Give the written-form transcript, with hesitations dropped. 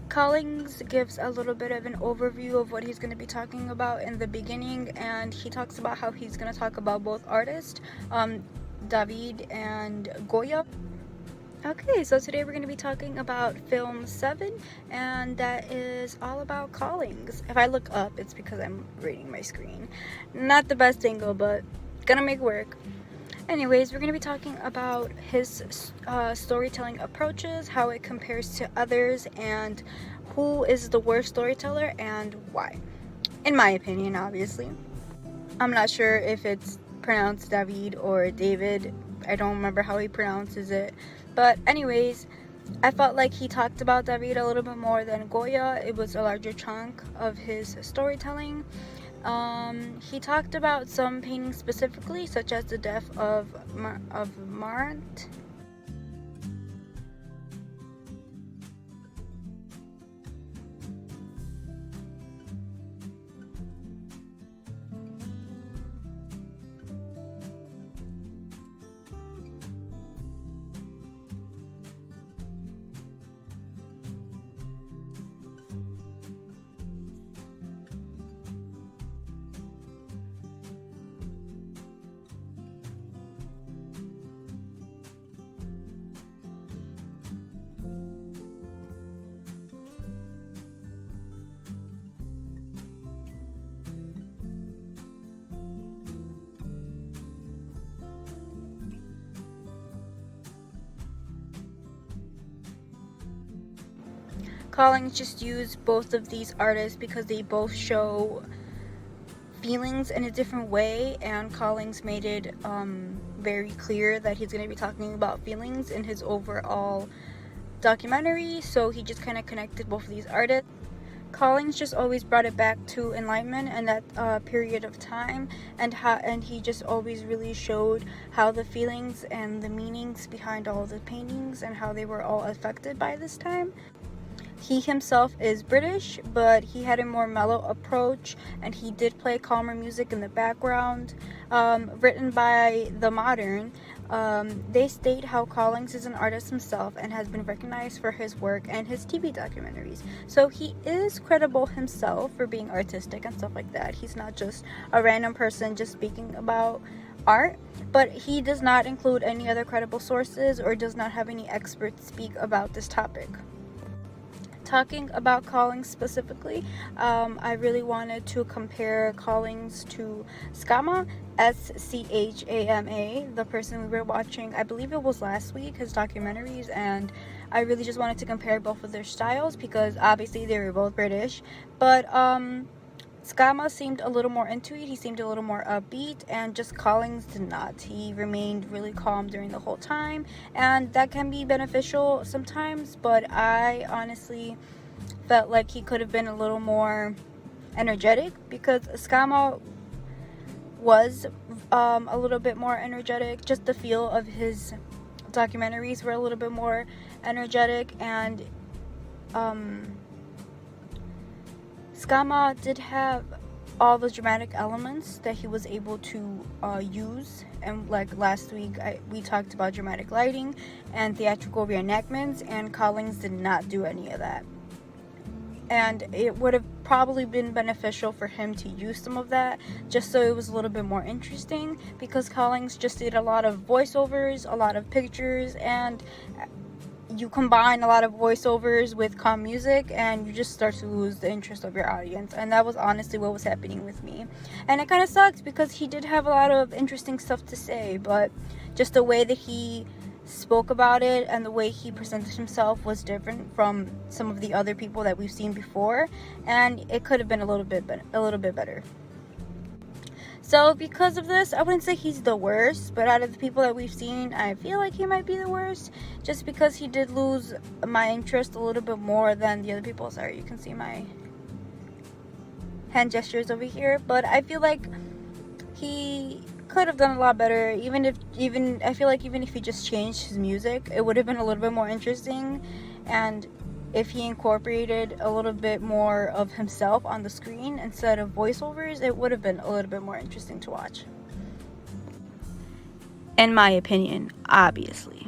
Colings gives a little bit of an overview of what he's going to be talking about in the beginning, and he talks about how he's going to talk about both artists, David and Goya. Okay, so today we're going to be talking about film 7, and that is all about Colings. If I look up, it's because I'm reading my screen. Not the best angle, but gonna make work. Anyways, we're going to be talking about his storytelling approaches, how it compares to others, and who is the worst storyteller and why. In my opinion, obviously. I'm not sure if it's pronounced David or David. I don't remember how he pronounces it. But anyways, I felt like he talked about David a little bit more than Goya. It was a larger chunk of his storytelling. He talked about some paintings specifically, such as the death of Marant. Collins just used both of these artists because they both show feelings in a different way, and Collins made it very clear that he's going to be talking about feelings in his overall documentary, so he just kind of connected both of these artists. Collins just always brought it back to Enlightenment and that period of time, and he just always really showed how the feelings and the meanings behind all the paintings and how they were all affected by this time. He himself is British, but he had a more mellow approach, and he did play calmer music in the background. Written by The Modern, they state how Collins is an artist himself and has been recognized for his work and his TV documentaries. So he is credible himself for being artistic and stuff like that. He's not just a random person just speaking about art, but he does not include any other credible sources or does not have any experts speak about this topic. Talking about Collings specifically, I really wanted to compare Collings to Schama, Schama, the person we were watching, I believe it was last week, his documentaries, and I really just wanted to compare both of their styles because obviously they were both British, but Schama seemed a little more into it. He seemed a little more upbeat, and just Collings did not. He remained really calm during the whole time, and that can be beneficial sometimes, but I honestly felt like he could have been a little more energetic because Schama was a little bit more energetic. Just the feel of his documentaries were a little bit more energetic, and Schama did have all the dramatic elements that he was able to use, and like last week we talked about dramatic lighting and theatrical reenactments, and Collings did not do any of that, and it would have probably been beneficial for him to use some of that just so it was a little bit more interesting, because Collings just did a lot of voiceovers, a lot of pictures, and you combine a lot of voiceovers with calm music and you just start to lose the interest of your audience, and that was honestly what was happening with me. And it kind of sucked because he did have a lot of interesting stuff to say, but just the way that he spoke about it and the way he presented himself was different from some of the other people that we've seen before, and it could have been a little bit better. So because of this, I wouldn't say he's the worst, but out of the people that we've seen, I feel like he might be the worst, just because he did lose my interest a little bit more than the other people. Sorry, you can see my hand gestures over here, but I feel like he could have done a lot better. I feel like even if he just changed his music, it would have been a little bit more interesting, and if he incorporated a little bit more of himself on the screen instead of voiceovers, it would have been a little bit more interesting to watch. In my opinion, obviously.